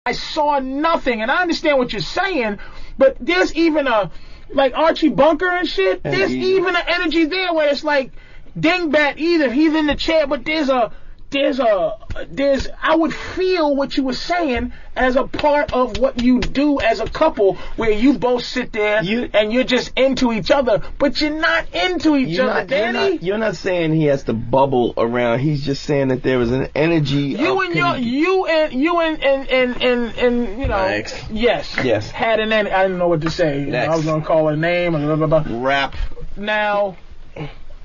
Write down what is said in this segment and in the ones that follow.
I saw nothing, and I understand what you're saying, but there's even like Archie Bunker and shit, there's even an energy there where it's like, dingbat either, he's in the chair, but I would feel what you were saying as a part of what you do as a couple, where you both sit there and you're just into each other, but you're not into each other, Danny. You're not saying he has to bubble around. He's just saying that there was an energy. You and you know, yes, had an energy. I didn't know what to say. You know, I was gonna call a name and blah blah blah. Rap. Now,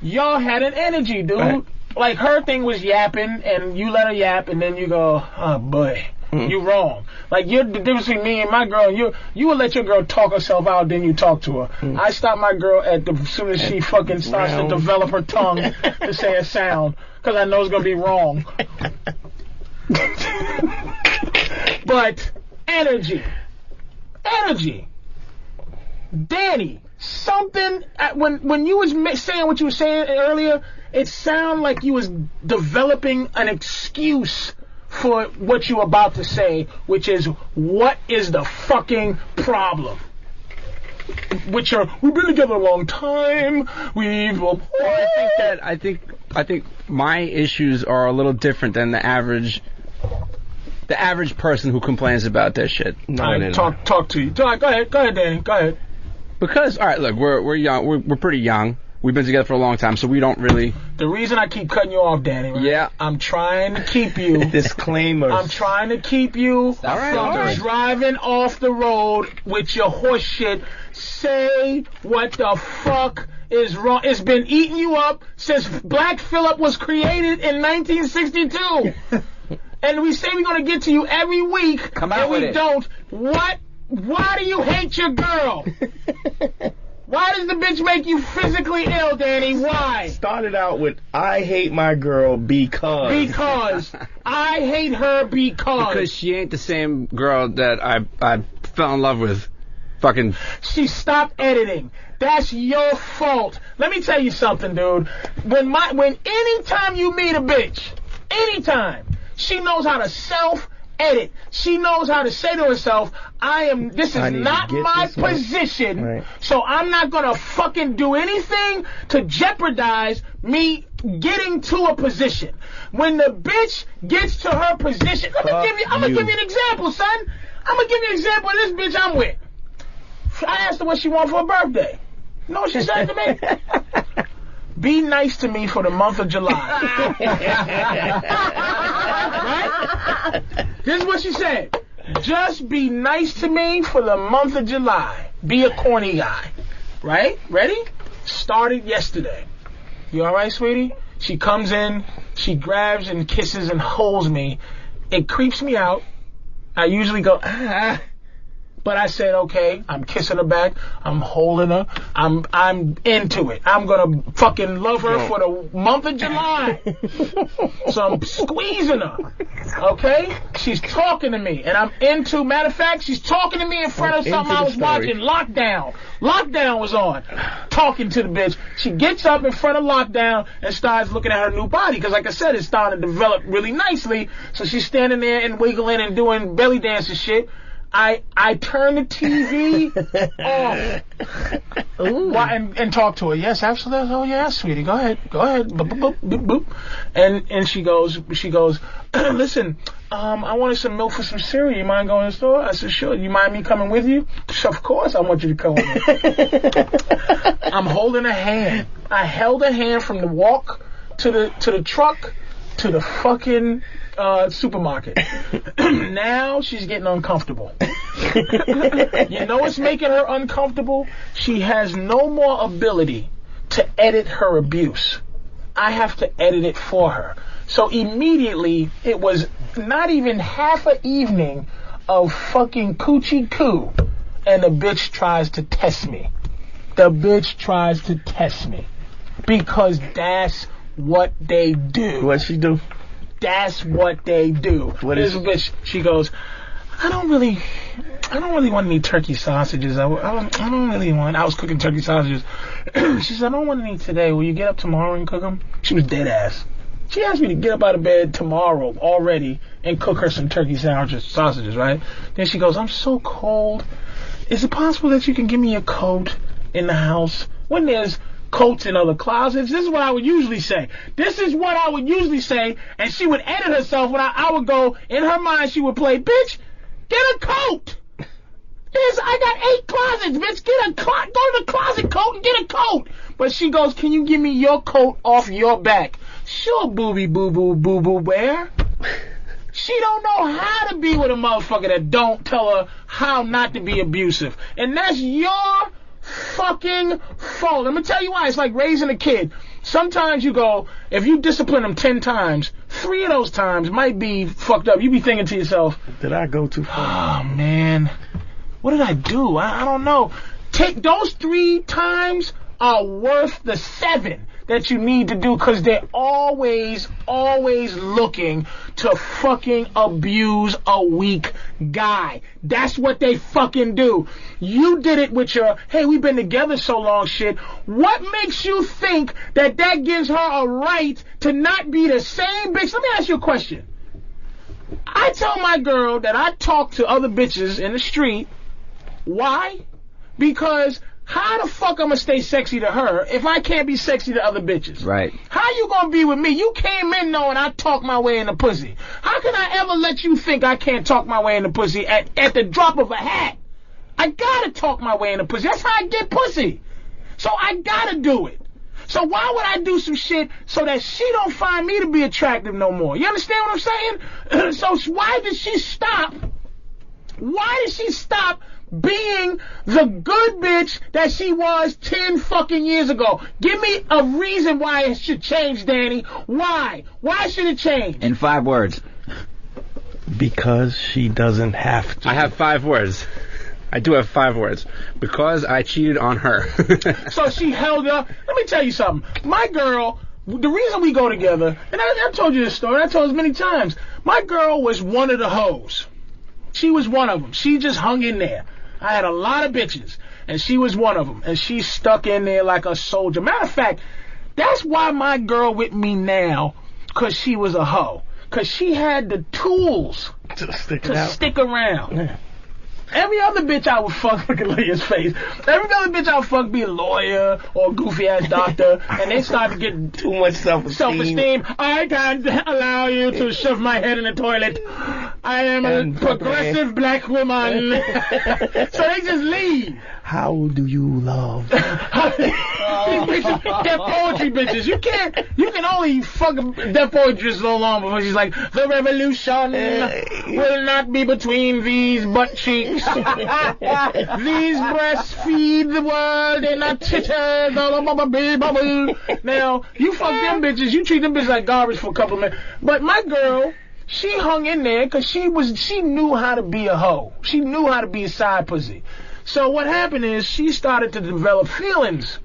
y'all had an energy, dude. Right. Like, her thing was yapping, and you let her yap, and then you go, oh, boy, you wrong. Like, the difference between me and my girl, you will let your girl talk herself out, then you talk to her. I stop my girl as soon as she fucking starts to develop her tongue to say a sound, because I know it's going to be wrong. But, energy. Danny, something, when you was saying what you were saying earlier, it sounded like you was developing an excuse for what you were about to say, which is, what is the fucking problem? We've been together a long time. I think my issues are a little different than the average person who complains about that shit. Talk to you. Go ahead, Danny. Go ahead. Because, all right, look, we're young. We're pretty young. We've been together for a long time, so we don't really... The reason I keep cutting you off, Danny, right? Yeah. I'm trying to keep you... Disclaimers. I'm trying to keep you from driving off the road with your horse shit. Say what the fuck is wrong. It's been eating you up since Black Phillip was created in 1962. And we say we're going to get to you every week, and we don't. Why do you hate your girl? Why does the bitch make you physically ill, Danny? Why? Started out with, I hate my girl because. Because. I hate her because. Because she ain't the same girl that I fell in love with. Fucking. She stopped editing. That's your fault. Let me tell you something, dude. Anytime you meet a bitch, anytime, she knows how to self-edit. She knows how to say to herself, this is not my position, right, so I'm not gonna fucking do anything to jeopardize me getting to a position. When the bitch gets to her position, I'm gonna give you an example, son. I'm gonna give you an example of this bitch I'm with. I asked her what she wanted for her birthday. You know what she said to me? Be nice to me for the month of July. Right? This is what she said. Just be nice to me for the month of July. Be a corny guy. Right? Ready? Started yesterday. You alright, sweetie? She comes in, she grabs and kisses and holds me. It creeps me out. I usually go, but I said, okay, I'm kissing her back, I'm holding her, I'm into it. I'm gonna fucking love her for the month of July. So I'm squeezing her, okay? She's talking to me, and I'm into, matter of fact, she's talking to me in front of something I was watching, Lockdown. Lockdown was on, talking to the bitch. She gets up in front of Lockdown and starts looking at her new body, because like I said, it's starting to develop really nicely, so she's standing there and wiggling and doing belly dance and shit. I turn the TV off. And talk to her. Yes, absolutely. Oh yeah, sweetie. Go ahead. Boop, boop, boop, boop. And she goes, listen, I wanted some milk for some cereal. You mind going to the store? I said, sure. You mind me coming with you? Of course I want you to come with me. I'm holding a hand. I held a hand from the walk to the truck to the fucking supermarket. Now she's getting uncomfortable. You know what's making her uncomfortable? She has no more ability to edit her abuse. I have to edit it for her. So immediately, it was not even half an evening of fucking coochie coo, and the bitch tries to test me. Because that's what they do. What'd she do? That's what they do. What is this bitch? She goes, I don't really want any turkey sausages. I don't really want. I was cooking turkey sausages. She said, I don't want any today. Will you get up tomorrow and cook them? She was dead ass. She asked me to get up out of bed tomorrow already and cook her some turkey sausages, right? Then she goes, I'm so cold. Is it possible that you can give me a coat in the house when there's coats in other closets? This is what I would usually say. And she would edit herself when I would go, in her mind, she would play, bitch, get a coat. I got 8 closets, bitch. Go to the closet coat and get a coat. But she goes, can you give me your coat off your back? Sure, booby boo boo boo boo bear. She don't know how to be with a motherfucker that don't tell her how not to be abusive. And that's your fucking fault. I'm gonna tell you why. It's like raising a kid. Sometimes you go, if you discipline them 10 times, 3 of those times might be fucked up. You be thinking to yourself, did I go too far? Oh, man. What did I do? I don't know. Take those 3 times are worth the 7 that you need to do, because they're always looking to fucking abuse a weak guy. That's what they fucking do. You did it with your, hey, we've been together so long shit. What makes you think that gives her a right to not be the same bitch? Let me ask you a question. I tell my girl that I talk to other bitches in the street. Why? Because how the fuck I'm gonna stay sexy to her if I can't be sexy to other bitches? Right. How you gonna be with me? You came in knowing I talk my way in the pussy. How can I ever let you think I can't talk my way in the pussy at the drop of a hat? I gotta talk my way in the pussy. That's how I get pussy. So I gotta do it. So why would I do some shit so that she don't find me to be attractive no more? You understand what I'm saying? So why did she stop? Why did she stop being the good bitch that she was 10 fucking years ago? Give me a reason why it should change, Danny. Why? Why should it change? In 5 words. Because she doesn't have to. I have 5 words. I do have 5 words. Because I cheated on her. So she held up. Let me tell you something. My girl, the reason we go together, and I told you this story, I told it many times. My girl was one of the hoes. She was one of them. She just hung in there. I had a lot of bitches, and she was one of them, and she stuck in there like a soldier. Matter of fact, that's why my girl with me now, because she was a hoe. Because she had the tools to stick around. Yeah. Every other bitch I would fuck, look at Leah's face. Every other bitch I would fuck be a lawyer or a goofy ass doctor, and they start to get too much self-esteem. I can't allow you to shove my head in the toilet. I am a progressive black woman. So they just leave. How do you love? These bitches, they're poetry bitches. You can only fuck that poetry so long before she's like, the revolution will not be between these butt cheeks. These breasts feed the world and not chitter. Now, you fuck them bitches, you treat them bitches like garbage for a couple of minutes. But my girl, she hung in there because she knew how to be a hoe. She knew how to be a side pussy. So what happened is she started to develop feelings.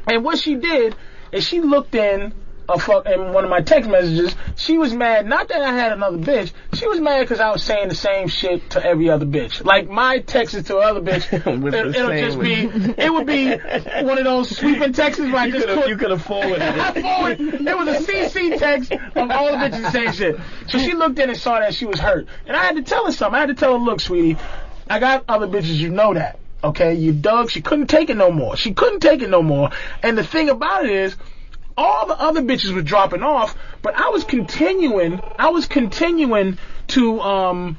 And what she did is she looked in one of my text messages. She was mad, not that I had another bitch. She was mad because I was saying the same shit to every other bitch. Like my texts to other bitch, it would be one of those sweeping texts where I just you could have forwarded it. It was a CC text of all the bitches saying shit. So she looked in and saw that she was hurt. And I had to tell her something. I had to tell her, look, sweetie, I got other bitches, you know that. Okay, you dug. She couldn't take it no more. And the thing about it is, all the other bitches were dropping off, but I was continuing to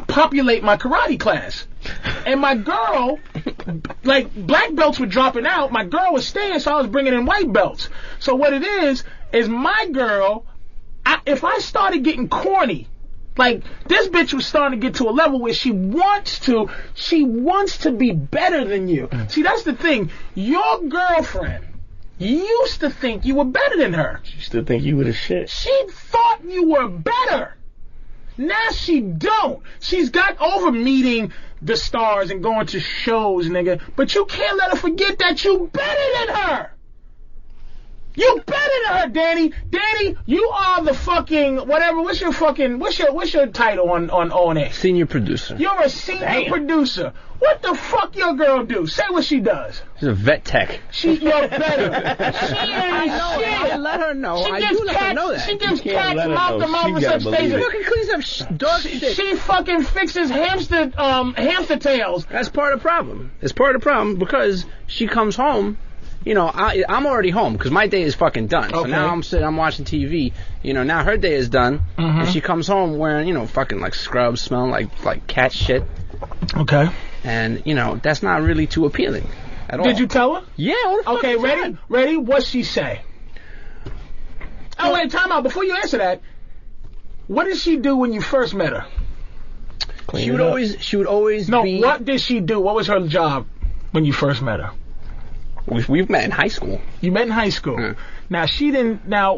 populate my karate class. And my girl, like, black belts were dropping out, my girl was staying, so I was bringing in white belts. So what it is my girl, if I started getting corny, like, this bitch was starting to get to a level where she wants to be better than you. See, that's the thing. Your girlfriend used to think you were better than her. She used to think you were the shit. She thought you were better. Now she don't. She's got over meeting the stars and going to shows, nigga. But you can't let her forget that you better than her. You better than her, Danny. Danny, you are the fucking whatever. What's your title on Oneal? Senior producer. You're a senior producer. What the fuck your girl do? Say what she does. She's a vet tech. You're better. She ain't shit. I let her know. She gives cats mouth-to-mouth resuscitation. Fucking cleans up dog shit. She fucking fixes hamster tails. That's part of the problem. It's part of the problem because she comes home. You know, I'm already home because my day is fucking done. So now I'm watching TV. You know, now her day is done, and she comes home wearing, fucking like scrubs, smelling like cat shit. Okay. And that's not really too appealing at all. Did you tell her? Yeah. Okay, ready? What'd she say? Oh wait, time out. Before you answer that, what did she do when you first met her? She would always. No, what did she do? What was her job when you first met her? We've met in high school. You met in high school. Now she didn't. Now.